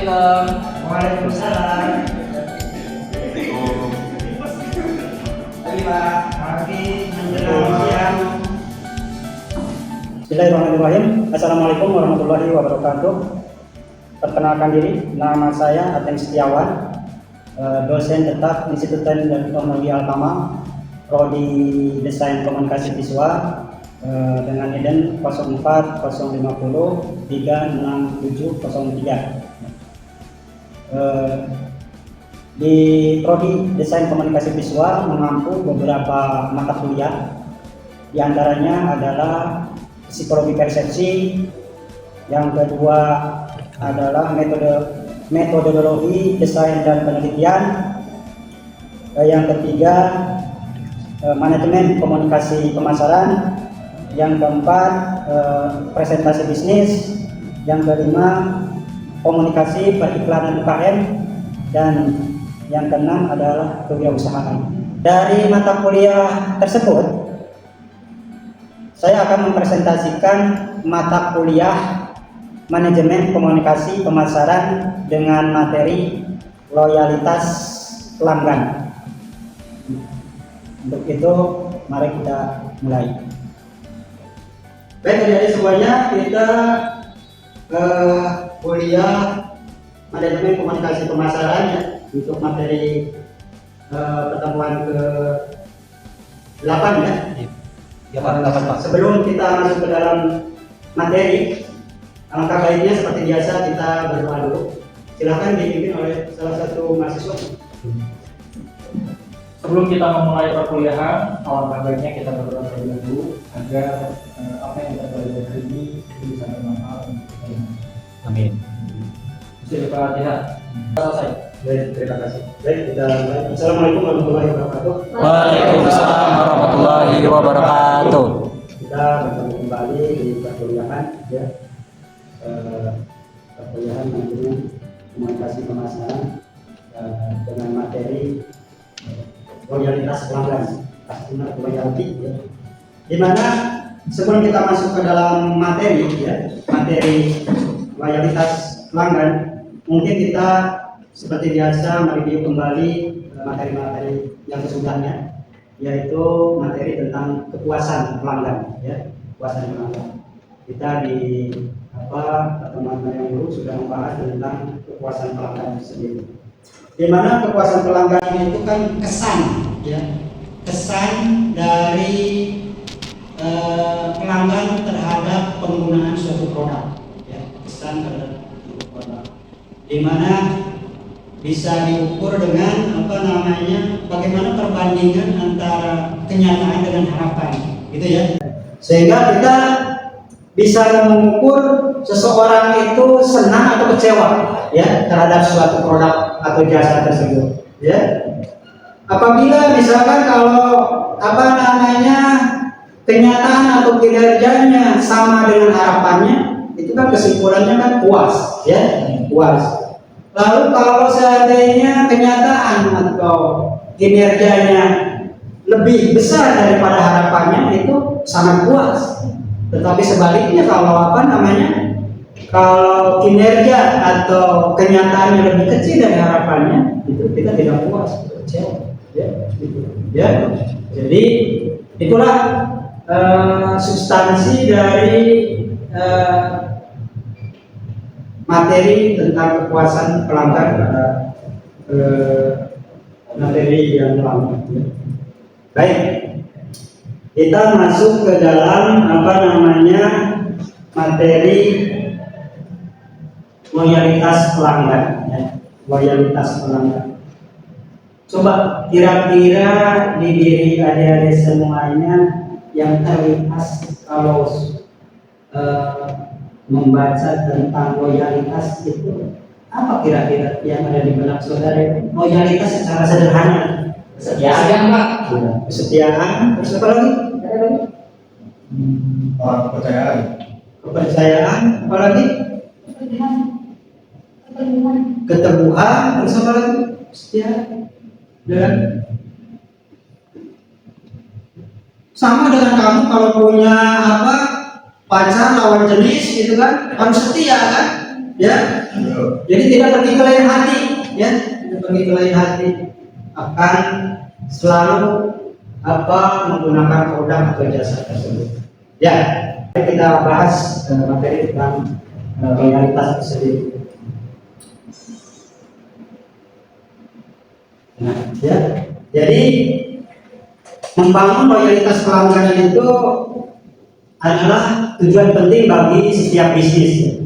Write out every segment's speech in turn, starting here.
Assalamualaikum. Waalaikumsalam. Lagi Pak, pagi menjelang siang. Bismillahirrahmanirrahim. Assalamualaikum warahmatullahi wabarakatuh. Perkenalkan diri, nama saya Atem Setiawan, dosen tetap Institut Teknik dan Teknologi Alkama, Prodi Desain Komunikasi Visual, dengan IDEN 04 050 36703. Di Prodi Desain Komunikasi Visual mengampu beberapa mata kuliah, di antaranya adalah psikologi persepsi, yang kedua adalah metodologi desain dan penelitian, yang ketiga manajemen komunikasi pemasaran, yang keempat presentasi bisnis, yang kelima komunikasi periklanan UKM, dan yang keenam adalah kewirausahaan. Dari mata kuliah tersebut, saya akan mempresentasikan mata kuliah manajemen komunikasi pemasaran dengan materi loyalitas pelanggan. Untuk itu, mari kita mulai. Baik, jadi semuanya kita kuliah manajemen komunikasi pemasaran ya, untuk materi pertemuan ke-8 ya. Sebelum kita masuk ke dalam materi, alangkah baiknya seperti biasa kita berdoa dulu. Silakan dipimpin oleh salah satu mahasiswa. Sebelum kita memulai perkuliahan, alangkah baiknya kita berdoa terlebih dahulu agar apa yang kita belajar hari ini bisa bermanfaat untuk kita. Amin. Bisa Al-Fatihah. Selesai. Baik, terima kasih. Baik, kita mulai. Assalamualaikum warahmatullahi wabarakatuh. Waalaikumsalam warahmatullahi wabarakatuh. Kita bertemu kembali di perkuliahan ya. Perkuliahan manajemen komunikasi pemasaran dengan materi loyalitas pelanggan, customer loyalty ya. Dimana sebelum kita masuk ke dalam materi ya, materi loyalitas pelanggan, mungkin kita seperti biasa mereview kembali materi-materi yang sesudahnya, yaitu materi tentang kepuasan pelanggan ya, kepuasan pelanggan. Kita di pertemuan yang dulu sudah membahas tentang kepuasan pelanggan sendiri. Di mana kepuasan pelanggan itu kan kesan ya, kesan dari pelanggan terhadap penggunaan suatu produk ya, kesan terhadap suatu produk. Di mana bisa diukur dengan bagaimana perbandingan antara kenyataan dengan harapan, gitu ya. Sehingga kita bisa mengukur seseorang itu senang atau kecewa ya terhadap suatu produk atau jasa tersebut ya. Apabila misalkan kalau kenyataan atau kinerjanya sama dengan harapannya, itu kan kesimpulannya kan puas ya, puas. Lalu kalau seandainya kenyataan atau kinerjanya lebih besar daripada harapannya, itu sangat puas. Tetapi sebaliknya kalau kalau kinerja atau kenyataannya lebih kecil dari harapannya, itu kita tidak puas, kecewa ya, gitu. Ya. Jadi itulah substansi dari materi tentang kepuasan pelanggan pada materi yang lalu. Ya. Baik, kita masuk ke dalam materi loyalitas pelanggan. Ya. Loyalitas pelanggan. Coba kira-kira di diri adik-adik semuanya yang terlintas kalau membaca tentang loyalitas itu, apa kira-kira yang ada di benak saudara? Loyalitas secara sederhana, kesetiaan Pak, kesetiaan, terus apa lagi? Kepercayaan. Kepercayaan, apa lagi? Keteguhan, terus apa lagi? Kesetiaan. Dan sama dengan kamu kalau punya pacar lawan jenis gitu kan, harus setia kan ya. Jadi tidak pergi ke lain hati, ya, tidak pergi ke lain hati, akan selalu menggunakan produk atau jasa tersebut. Ya, kita bahas materi tentang loyalitas itu sendiri. Nah, ya, jadi membangun loyalitas pelanggan itu adalah tujuan penting bagi setiap bisnis.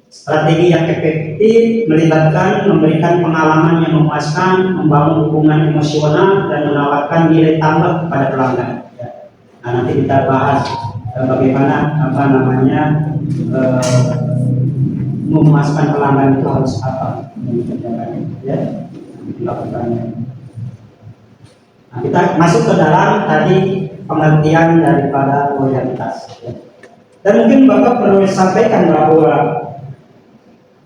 Strategi yang efektif melibatkan memberikan pengalaman yang memuaskan, membangun hubungan emosional, dan menawarkan nilai tambah kepada pelanggan. Nah, nanti kita bahas bagaimana memuaskan pelanggan itu harus apa, ya, dilakukannya. Nah, kita masuk ke dalam tadi pengertian daripada loyalitas. Dan mungkin Bapak perlu sampaikan bahwa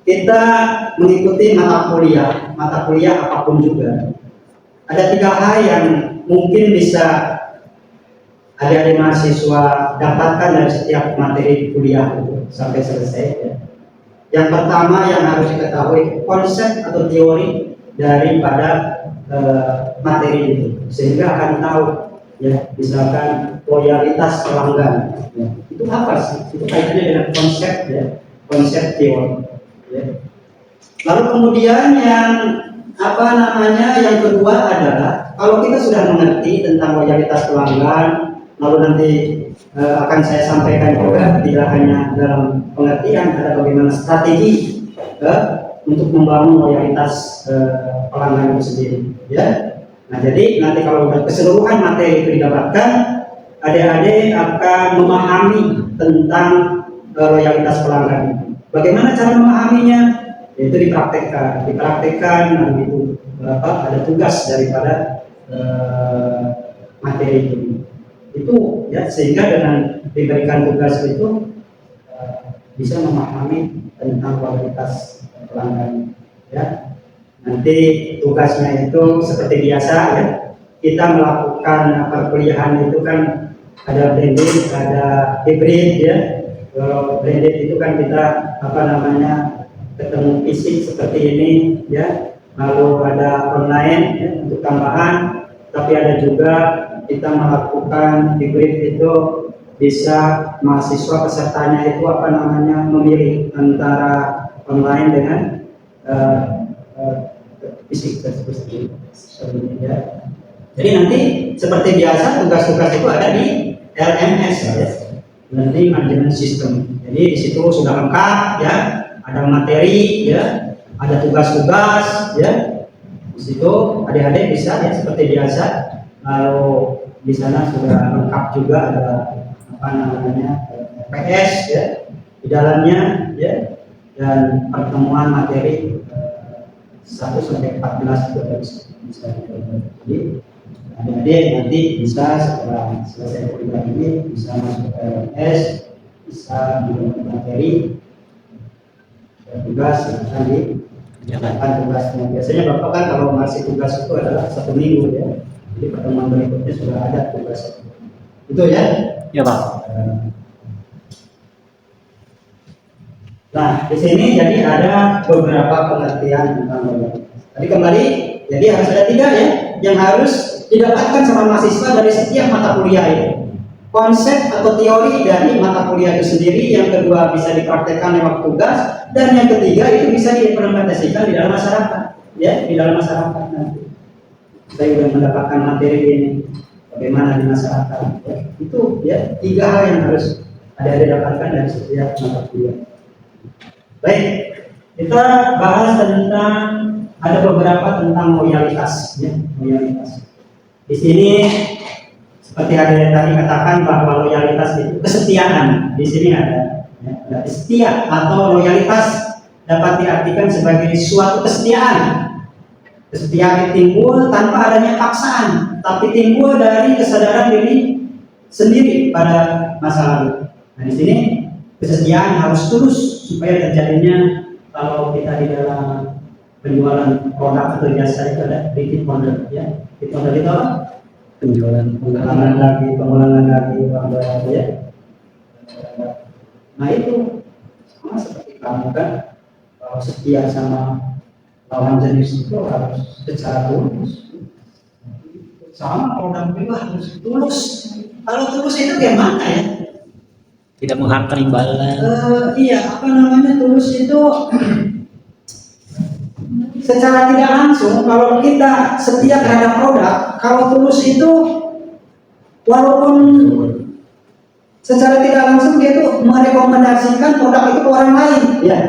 kita mengikuti mata kuliah apapun juga. Ada 3 hal yang mungkin bisa adik-adik mahasiswa dapatkan dari setiap materi kuliah itu sampai selesai. Ya. Yang pertama yang harus diketahui konsep atau teori daripada materi itu, sehingga akan tahu, ya, misalkan loyalitas pelanggan, ya, itu apa sih? Itu kaitannya dengan konsep, ya, konsep teori. Ya. Lalu kemudian yang yang kedua adalah kalau kita sudah mengerti tentang loyalitas pelanggan, lalu nanti akan saya sampaikan juga tidak hanya dalam pengertian, ada bagaimana strategi untuk membangun loyalitas pelanggan itu sendiri. Ya. Nah, jadi nanti kalau keseluruhan materi itu didapatkan, adik-adik akan memahami tentang loyalitas pelanggan. Bagaimana cara memahaminya? Itu dipraktekkan, nah, itu ada tugas daripada materi ini. Itu, ya, sehingga dengan diberikan tugas itu bisa memahami tentang loyalitas pelanggan. Ya, nanti tugasnya itu seperti biasa, ya, kita melakukan perkuliahan itu kan ada blended, ada hybrid, ya. Kalau blended itu kan kita ketemu fisik seperti ini, ya, lalu ada online, ya, untuk tambahan, tapi ada juga kita melakukan hybrid itu bisa mahasiswa pesertanya itu memilih antara online dengan fisik seperti ya. Jadi nanti seperti biasa tugas-tugas itu ada di LMS, ya, Learning Management System. Jadi di situ sudah lengkap, ya, ada materi, ya, ada tugas-tugas, ya. Di situ adik-adik bisa, ya, seperti biasa. Lalu di sana sudah lengkap juga ada PS, ya, di dalamnya, ya, dan pertemuan materi 1 sampai 14 juga bisa dicoba. Jadi adik-adik nanti bisa setelah selesai kuliah ini bisa masuk ke LMS, bisa membuat materi, tugas silahkan dijalankan tugasnya. Biasanya Bapak kan kalau ngasih tugas itu adalah 1 minggu, ya. Jadi pertemuan berikutnya sudah ada tugas itu, ya. Ya, Pak. Nah, di sini jadi ada beberapa pengertian tentang loyalitas. Tadi kembali, jadi harus ada 3, ya, yang harus didapatkan sama mahasiswa dari setiap mata kuliah itu. Konsep atau teori dari mata kuliah itu sendiri, yang kedua bisa dipraktekkan lewat tugas, dan yang ketiga itu bisa diimplementasikan di dalam masyarakat, ya, di dalam masyarakat nanti. Saya sudah mendapatkan materi ini, bagaimana di masyarakat, ya. Itu, ya, 3 hal yang harus ada didapatkan dari setiap mata kuliah. Baik, kita bahas tentang ada beberapa tentang loyalitas, ya, loyalitas. Di sini seperti ada yang tadi katakan bahwa loyalitas itu kesetiaan. Di sini ada, ya, ada setia atau loyalitas dapat diartikan sebagai suatu kesetiaan. Kesetiaan timbul tanpa adanya paksaan, tapi timbul dari kesadaran diri sendiri pada masa lalu. Nah, di sini kesetiaan harus tulus supaya terjadinya, kalau kita di dalam penjualan produk atau jasa itu ada repeat order, ya. Repeat order itu apa? Pengulangan lagi, ya. Nah, itu sama seperti kamu kan kalau setia sama lawan jenis itu harus secara tulus. Sama produk juga harus tulus. Kalau tulus itu gimana ya? Tidak mengharapkan imbalan. Iya, apa namanya, tulus itu secara tidak langsung kalau kita setia terhadap produk, kalau tulus itu walaupun secara tidak langsung dia itu merekomendasikan produk itu ke orang lain, ya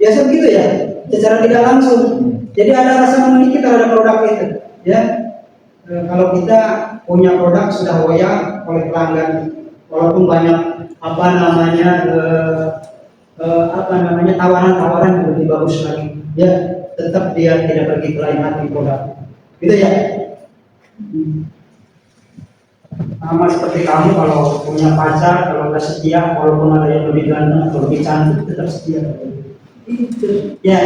biasa begitu ya, secara tidak langsung. Jadi ada rasa memiliki terhadap produk itu, ya. Kalau kita punya produk sudah loyal oleh pelanggan, walaupun banyak tawaran-tawaran yang lebih bagus lagi, ya tetap dia tidak pergi ke lain hati produk, gitu ya. Sama seperti kamu kalau punya pacar, kalau nggak setia, walaupun ada yang lebih ganteng atau lebih cantik, tetap setia. Itu, ya.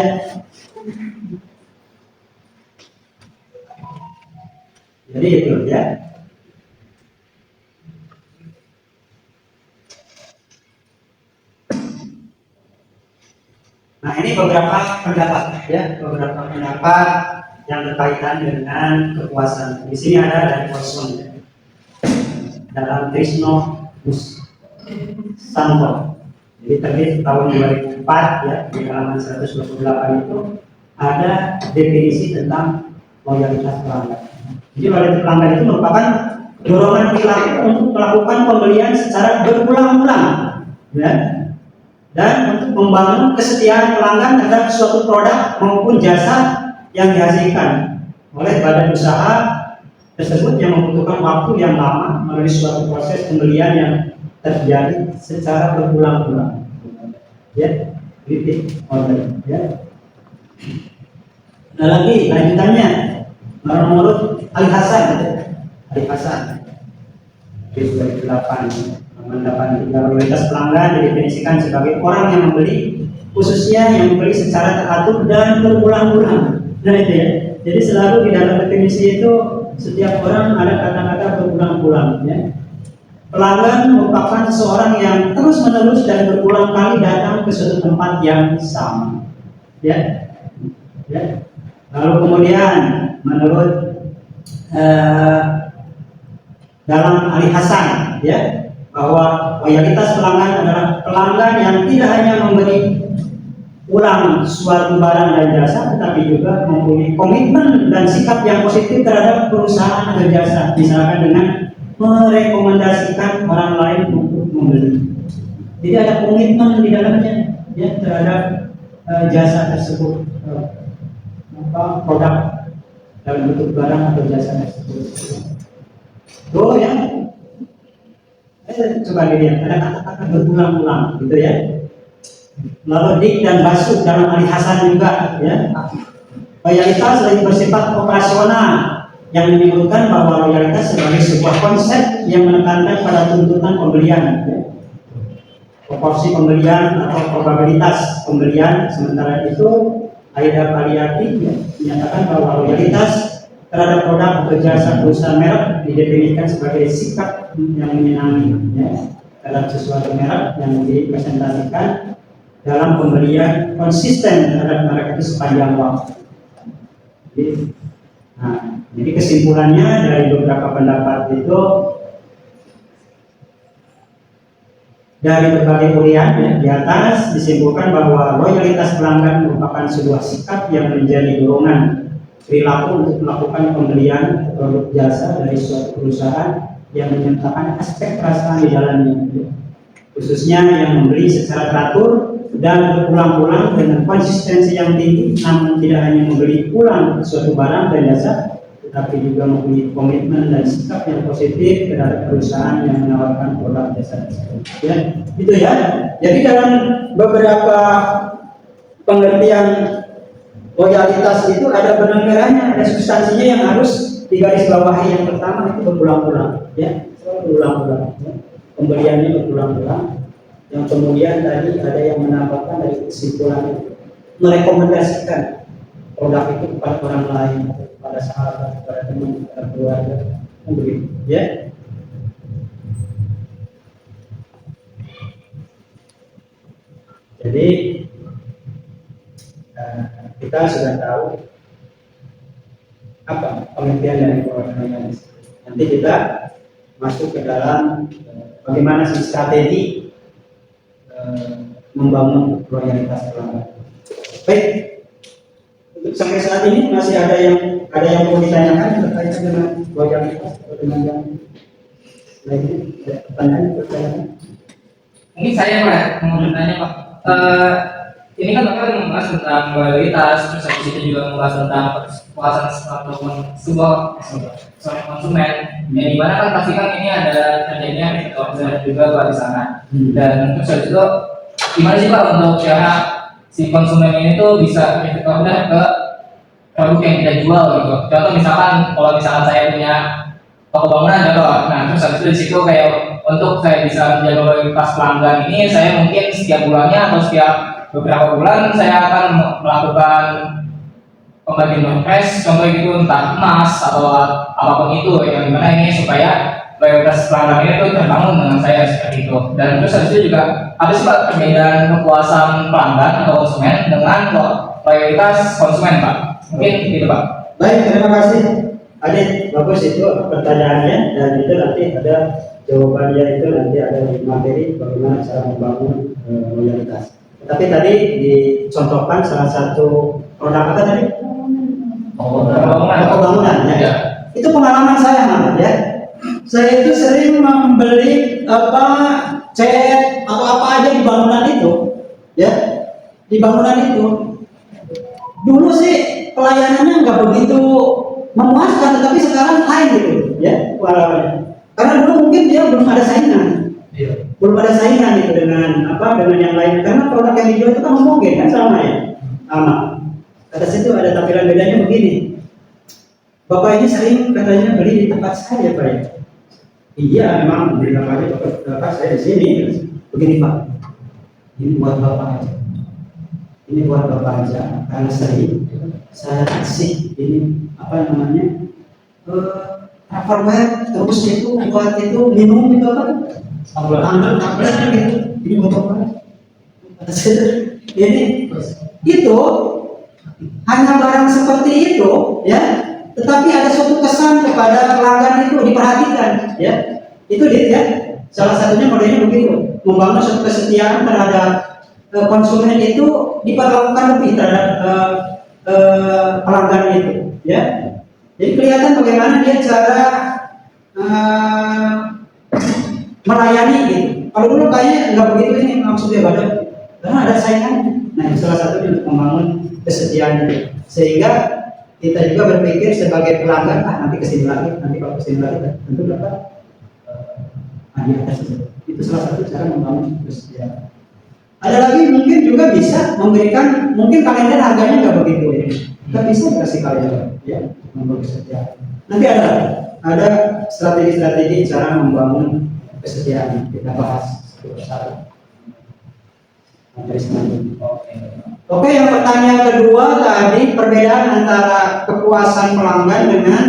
Jadi itu ya. Nah, ini beberapa pendapat yang berkaitan dengan kepuasan. Di sini ada dari Wilson dalam Trisno Santo. Jadi terbit tahun 2004 ya, di halaman 128 itu ada definisi tentang loyalitas pelanggan. Jadi loyalitas pelanggan itu merupakan dorongan perilaku untuk melakukan pembelian secara berulang-ulang, ya, dan untuk membangun kesetiaan pelanggan terhadap suatu produk maupun jasa yang dihasilkan oleh badan usaha tersebut yang membutuhkan waktu yang lama melalui suatu proses pembelian yang terjadi secara berulang-ulang, ya, repeat order, ya. Nah, lagi lanjutannya menurut Ali Hasan 2008 mendapat loyalitas pelanggan didefinisikan sebagai orang yang membeli, khususnya yang membeli secara teratur dan berulang-ulang. Nah itu ya. Jadi selalu di dalam definisi itu setiap orang ada kata-kata berulang-ulang, ya. Pelanggan merupakan seseorang yang terus-menerus dan berulang kali datang ke suatu tempat yang sama, ya. Ya. Lalu kemudian menurut dalam Ali Hasan, ya, bahwa loyalitas pelanggan adalah pelanggan yang tidak hanya memberi ulang suatu barang dan jasa, tetapi juga mempunyai komitmen dan sikap yang positif terhadap perusahaan atau jasa, misalkan dengan merekomendasikan orang lain untuk membeli. Jadi ada komitmen di dalamnya, ya, terhadap jasa tersebut, produk dalam bentuk barang atau jasa tersebut. Tuh ya, coba dilihat ada kata-kata berulang-ulang, gitu ya. Lalu Dik dan Basu dalam Ali Hasan juga, ya. Loyalitas lebih bersifat operasional yang menyebutkan bahwa loyalitas sebagai sebuah konsep yang menekankan pada tuntutan pembelian, ya. Proporsi pembelian atau probabilitas pembelian. Sementara itu Aida Paliati, ya, menyatakan bahwa loyalitas terhadap produk atau jasa perusahaan merek didefinisikan sebagai sikap yang menyenangi, ya, terhadap sesuatu merek yang dipresentasikan dalam pembelian konsisten terhadap merek itu sepanjang waktu. Jadi kesimpulannya dari beberapa pendapat itu, dari berbagai urian, ya, di atas disimpulkan bahwa loyalitas pelanggan merupakan sebuah sikap yang menjadi dorongan perilaku untuk melakukan pembelian produk jasa dari suatu perusahaan yang menyertakan aspek perasaan di dalamnya, khususnya yang membeli secara teratur dan berulang-ulang dengan konsistensi yang tinggi, namun tidak hanya membeli ulang suatu barang dan jasa, tetapi juga mempunyai komitmen dan sikap yang positif terhadap perusahaan yang menawarkan produk jasa tersebut. Ya, itu ya. Jadi dalam beberapa pengertian loyalitas itu ada benang merahnya, ada substansinya yang harus digarisbawahi. Yang pertama itu berulang-ulang, ya, berulang-ulang, ya. Pembeliannya berulang-ulang. Yang kemudian tadi ada yang menambahkan dari kesimpulan itu, merekomendasikan produk itu kepada orang lain, kepada sahabat, kepada teman, kepada keluarga, begitu, ya. Jadi kita sudah tahu apa pengertian dari produk loyalis. Nanti kita masuk ke dalam bagaimana sih strategi membangun loyalitas pelanggan. Baik, untuk sampai saat ini masih ada yang mau ditanyakan terkait dengan loyalitas atau dengan yang lainnya? Ada pertanyaan? Mungkin saya Pak mau bertanya Pak. Ini kan Bapak membahas tentang loyalitas, terus habis itu juga membahas tentang kepuasan sebuah konsumen. Yang dimana kan pasti kan ini ada terjadinya order juga Pak di sana. Dan terus habis itu gimana sih Pak untuk cara si konsumen ini tuh bisa order ke produk yang kita jual gitu. Contoh misalkan kalau misalkan saya punya toko bangunan contoh, nah terus habis itu di situ kayak untuk saya bisa menjaga loyalitas pelanggan ini, saya mungkin setiap bulannya atau setiap beberapa bulan saya akan melakukan pembagian dompres, contoh gitu entah emas atau apapun itu, yang dimana ini supaya loyalitas pelanggan ini tuh terbangun dengan saya seperti itu. Dan terus habis itu juga ada sih Pak perbedaan kepuasan pelanggan atau konsumen dengan loyalitas konsumen Pak. Mungkin gitu Pak. Baik, terima kasih Adit, bagus itu pertanyaannya, dan itu nanti ada jawabannya, itu nanti ada di materi bagaimana cara membangun loyalitas. Tapi tadi dicontohkan salah satu produk apa tadi? Bangunan ya. Itu pengalaman saya malah ya. Saya itu sering membeli cat atau apa aja di bangunan itu, ya. Di bangunan itu. Dulu sih pelayanannya nggak begitu memuaskan, tetapi sekarang lain gitu, ya. Karena dulu mungkin dia belum ada saingan. Belum ada saingan itu dengan yang lain, karena produk yang dijual itu kan homogen kan, sama ya, sama. Kata situ ada tampilan bedanya begini. Bapak ini sering katanya beli di tempat saya Pak ya. Iya memang beli tempat saya di sini. Begini Pak, ini buat Bapak aja. Ini buat Bapak aja, karena sering saya kasih ini Tupperware, terus itu buat itu minum itu apa? Tablet gitu. Ini buat Bapak. Ini itu hanya barang seperti itu, ya. Tetapi ada suatu kesan kepada pelanggan itu diperhatikan, ya. Itu dia, ya. Salah satunya modelnya begitu, membangun suatu kesetiaan terhadap konsumen itu diperlakukan lebih terhadap pelanggan itu, ya. Jadi kelihatan bagaimana dia cara melayani gitu. Kalau dulu kayaknya nggak begitu ini maksudnya karena ada saingan. Nah, salah satunya untuk membangun kesetiaan itu. Sehingga kita juga berpikir sebagai pelanggan, nanti kesini lagi, nanti kalau kesini lagi tentu dapat di atas itu salah satu cara membangun kesetiaan. Ada lagi mungkin juga bisa memberikan, mungkin kalender harganya nggak begitu ya, tapi bisa dikasih kalender ya, membangun kesetiaan. Nanti ada strategi-strategi cara membangun kesetiaan, kita bahas satu persatu. Oke, yang pertanyaan kedua tadi perbedaan antara kepuasan pelanggan dengan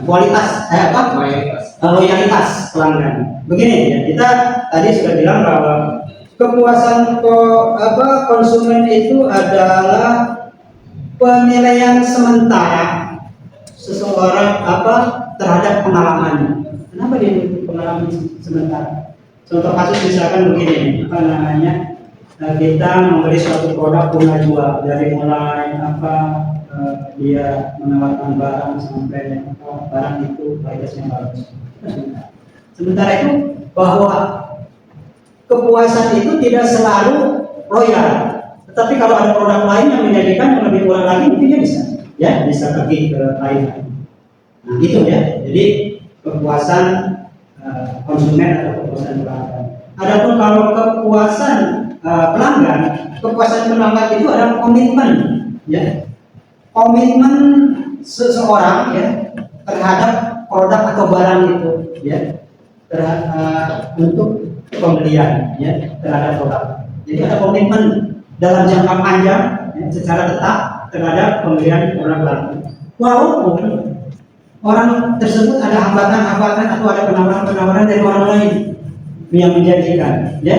kualitas, loyalitas pelanggan. Begini ya, kita tadi sudah bilang bahwa kepuasan konsumen itu adalah penilaian sementara seseorang terhadap pengalamannya. Kenapa dia pengalaman sementara? Contoh kasus misalkan begini, kita membeli suatu produk bunga jual, dari mulai dia menawarkan barang sampai barang itu kualitasnya bagus. Sementara itu bahwa kepuasan itu tidak selalu loyal, tetapi kalau ada produk lain yang menjadikan yang lebih murah lagi, mungkin dia bisa pergi ke lain. Nah itu ya, jadi kepuasan konsumen atau kepuasan pelanggan. Adapun kalau kepuasan kepuasan pelanggan itu adalah komitmen, ya, komitmen seseorang ya terhadap produk atau barang itu, ya, untuk pembelian, ya, terhadap produk. Jadi ada komitmen dalam jangka panjang, ya, secara tetap terhadap pembelian produk baru. Walaupun orang tersebut ada hambatan-hambatan atau ada penawaran-penawaran dari orang lain yang menjanjikan, ya,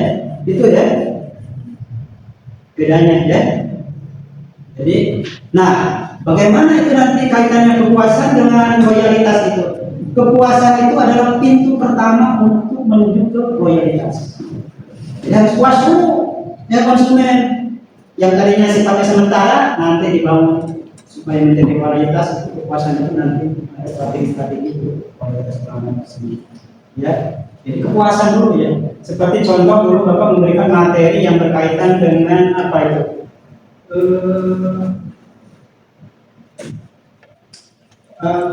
itu ya bedanya, ya. Jadi, nah, bagaimana itu nanti kaitannya kepuasan dengan loyalitas itu? Kepuasan itu adalah pintu pertama untuk menuju ke loyalitas. Jadi harus puas dulu ya konsumen. Yang tadinya sifatnya sementara nanti dibangun supaya menjadi loyalitas. Kepuasan itu nanti ada strategi-strategi itu loyalitas pelanggan tersebut. Ya, jadi kepuasan dulu ya. Seperti contoh dulu Bapak memberikan materi yang berkaitan dengan apa itu?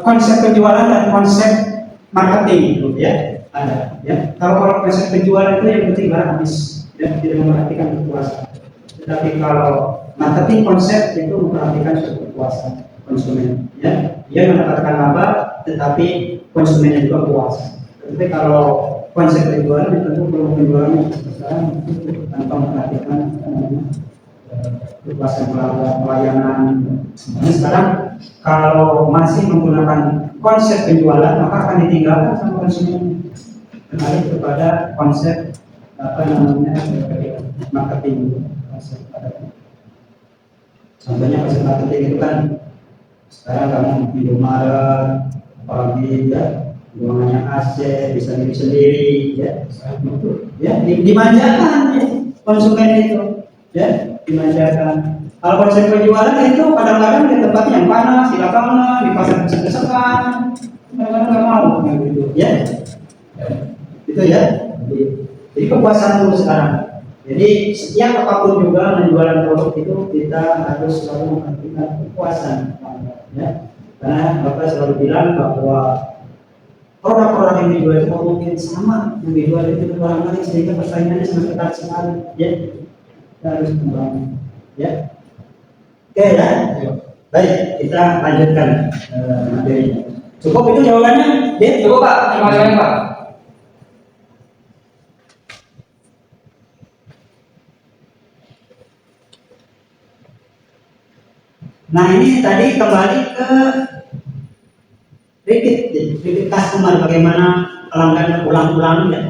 Konsep penjualan dan konsep marketing gitu ya, ada ya. Kalau konsep penjualan itu yang penting barang habis ya, tidak memperhatikan kepuasan. Tetapi kalau marketing konsep itu memperhatikan kepuasan konsumen ya. Dia mendapatkan laba tetapi konsumennya juga puas. Tapi kalau konsep penjualan itu perlu penjualannya sekarang itu tanpa memperhatikan kepuasan pelanggan, pelayanan. Nah, sekarang kalau masih menggunakan konsep penjualan maka akan ditinggalkan sama konsumen, kembali kepada konsep apa namanya marketing. Contohnya konsep marketing itu kan sekarang kamu di Indomaret apalagi ya ruangannya AC bisa diri sendiri ya dimanjakan ya konsumen itu ya dimanjakan. Kalau konsep penjualan itu kadang-kadang di tempat yang panas, di lapangan, di pasar besar-besaran, kadang-kadang nggak mau gitu ya. Itu ya. Jadi kepuasan dulu sekarang. Jadi setiap apapun juga menjualan produk itu kita harus selalu memperhatikan kepuasan, ya. Karena Bapak selalu bilang bahwa produk-produk yang dijual itu mungkin sama yang dijual itu orang lain sehingga persaingannya sangat ketat sekali, ya. Kita harus membangun, ya. Oke ya. Baik, kita lanjutkan materinya. Cukup itu jawabannya? Ya, Cukup Pak, terima kasih banyak Pak. Nah ini tadi kembali ke repeat customer, bagaimana pelanggan ulang-ulang ya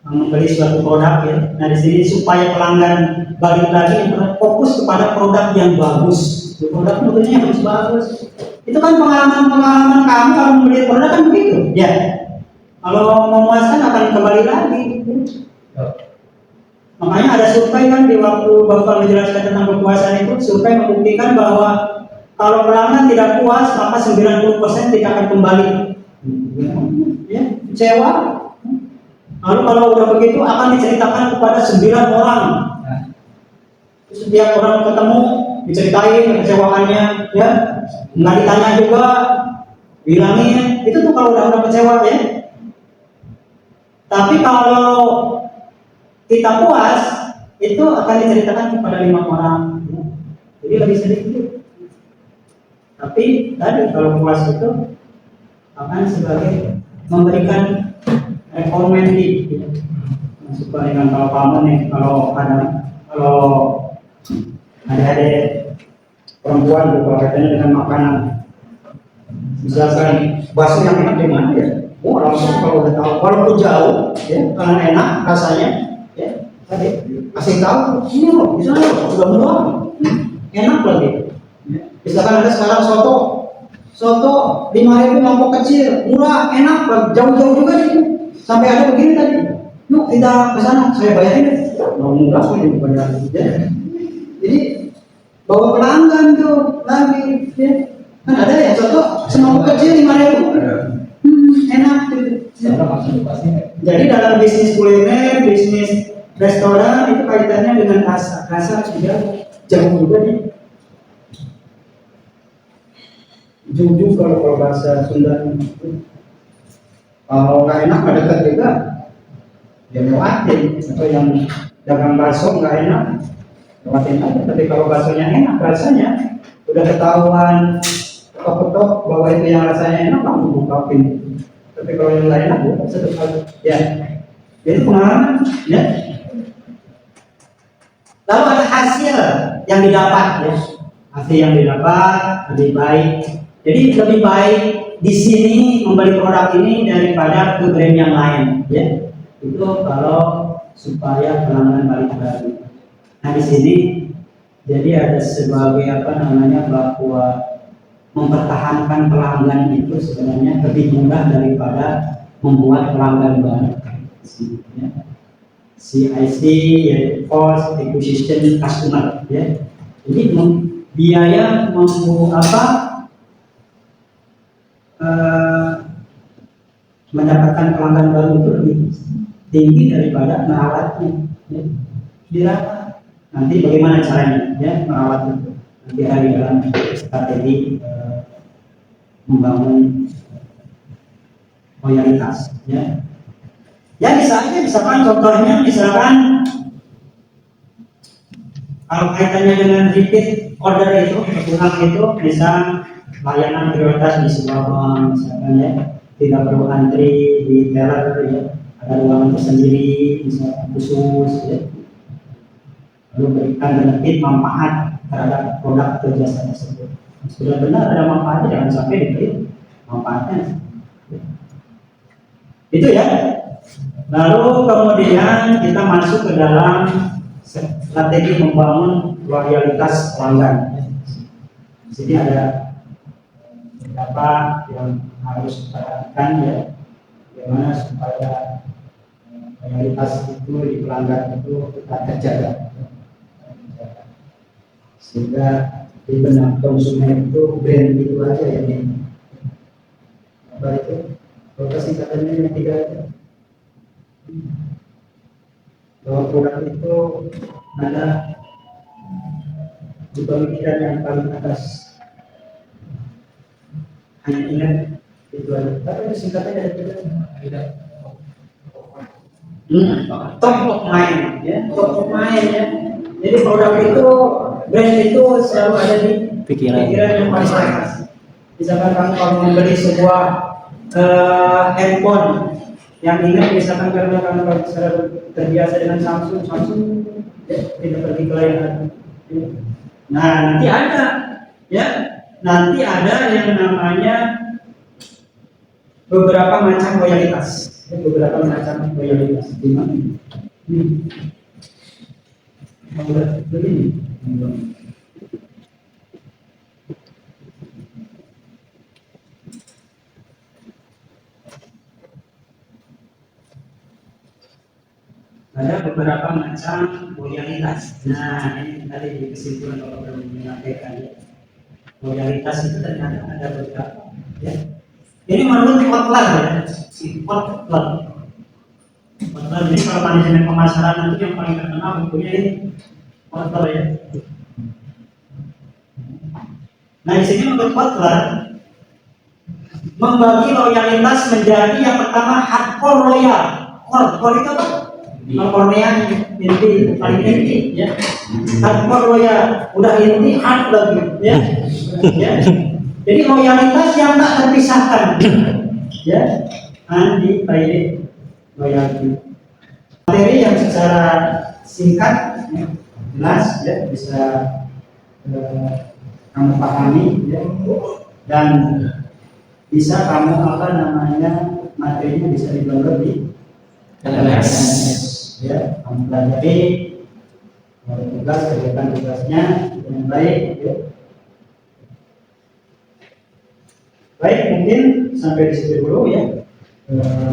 membeli suatu produk ya. Nah di sini supaya pelanggan balik lagi fokus kepada produk yang bagus. Produk mutunya harus bagus. Itu kan pengalaman kamu kalau membeli produk kan begitu ya. Kalau memuaskan akan kembali lagi. Makanya ada survei kan di waktu Bapak menjelaskan tentang kepuasan itu, survei membuktikan bahwa kalau pelanggan tidak puas maka 90% tidak akan kembali. Ya, kecewa. Lalu kalau udah begitu akan diceritakan kepada 9 orang. Setiap orang ketemu diceritain kekecewaannya, ya, nggak ditanya juga, bilangin itu tuh kalau udah kecewa ya. Tapi kalau kita puas itu akan diceritakan kepada 5 orang, ya. Jadi lebih sedikit. Tapi tadi kalau puas itu akan sebagai memberikan rekomendasi, ya. Supaya dengan kalau kamu nih kalau ada perempuan buka katanya dengan makanan, misalkan bakso yang enak di mana ya? Oh langsung kalau udah tahu, walaupun jauh, ya, karena enak rasanya. Tadi kasih tahu ini loh, bisa loh, udah murah, enak lagi. Misalkan ada sekarang soto 5.000 mangkok kecil, murah, enak, jauh-jauh juga nih. Sampai ada begini tadi, yuk kita ke sana, saya bayarin. Mau murah kok ini bukan lagi. Jadi bawa pelanggan tuh lagi, ya. Kan ada ya soto semangkok kecil 5.000, enak gitu. Jadi dalam bisnis kuliner, bisnis restoran itu kaitannya dengan rasa juga jauh juga nih. Jujur kalau bahasa Sunda itu kalau nggak enak nggak dekat juga ya lewatin, atau yang dagang bakso nggak enak lewatin aja. Tapi kalau baksonya enak rasanya udah ketahuan ketok-ketok bahwa itu yang rasanya enak langsung buka pintu. Tapi kalau yang lain enak ya jadi pengalaman ya. Lalu ada hasil yang didapat ya. Hasil yang didapat lebih baik. Jadi lebih baik di sini membeli produk ini daripada ke brand yang lain ya. Itu kalau supaya pelanggan balik lagi. Nah di sini Jadi ada sebagai apa namanya, bahwa mempertahankan pelanggan itu sebenarnya lebih mudah daripada membuat pelanggan baru. Ya. CIC, ya, cost acquisition customer, ya. Jadi biaya mendapatkan pelanggan baru itu lebih tinggi daripada merawatnya. Ya. Dirawat. Nanti bagaimana caranya, ya, merawat itu? Nanti ada di dalam strategi membangun loyalitas, ya. Ya bisa aja, misalkan contohnya, misalkan kalau kaitannya dengan repeat order itu, ulang itu, bisa layanan prioritas di sebuah bank, misalkan, ya, tidak perlu antri di teller, ya, ada ruangan tersendiri, misalkan khusus, ya. Lalu berikan benefit manfaat terhadap produk atau jasa tersebut. Sudah benar ada manfaatnya, jangan sampai diberi manfaatnya. Itu ya. Lalu kemudian kita masuk ke dalam strategi membangun loyalitas pelanggan. Di sini ada beberapa yang harus diperhatikan, ya, bagaimana supaya loyalitas itu di pelanggan itu kita terjaga, sehingga di benak konsumen itu brand itu aja yang ini. Apa itu? Kalau singkatannya yang tiga itu, bahwa produk itu ada di pemikiran yang paling atas. Hanya ingat itu aja. Tapi singkatannya ada tiga. Top of mind, ya, top of mind, ya. Jadi produk itu, brand itu selalu ada di pikiran yang paling atas. Misalkan kamu kalau membeli sebuah handphone, yang ingat misalkan karena kamu terbiasa dengan Samsung, ya, tidak pergi ke lain hati. Nah nanti ada, ya, nanti ada yang namanya beberapa macam loyalitas. Beberapa macam loyalitas. Gimana? Begini. Ada beberapa macam loyalitas. Nah, ini tadi di kesimpulan kalau belum menyampaikan, ya. Loyalitas itu ternyata ada beberapa, ya. Ini menurut Kotler, ya. Kotler. Kotler ini kalau manajemen pemasaran nanti yang paling terkenal bukunya ini Kotler, ya. Nah, di sini menurut Kotler membagi loyalitas menjadi yang pertama hardcore loyal. Core itu apa? Kornea inti paling inti, ya. Hardcore loyal, udah inti hard lagi, ya. Ya. Jadi loyalitas yang tak terpisahkan, ya. Undivided loyalty. Materi yang secara singkat, ya, jelas, ya, bisa kamu pahami, ya, dan bisa kamu materinya bisa di-download di LMS. Ya, kamu pelajari tugas, kerjakan tugasnya dengan baik, ya. Baik, mungkin sampai di situ dulu, ya,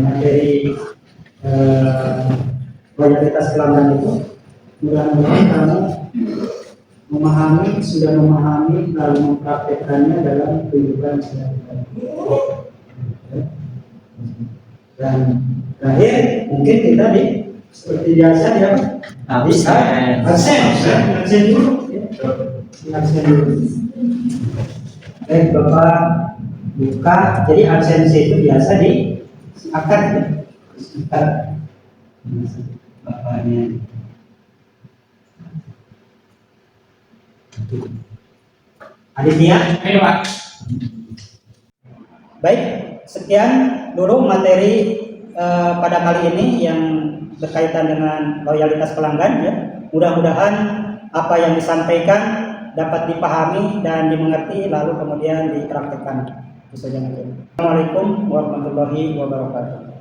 materi loyalitas pelanggan itu. Mudah-mudahan kamu sudah memahami lalu mempraktekannya dalam kehidupan sehari-hari. Dan terakhir mungkin kita seperti biasa, ya, bisa absen dulu, ya. Absen dulu. Baik, Bapak buka. Jadi absensi itu biasa diangkat, ya. Angkat Bapaknya. Aditya. Ayo Pak. Baik, sekian dulu materi pada kali ini yang berkaitan dengan loyalitas pelanggan, ya. Mudah-mudahan apa yang disampaikan dapat dipahami dan dimengerti lalu kemudian dipraktikkan. Assalamualaikum warahmatullahi wabarakatuh.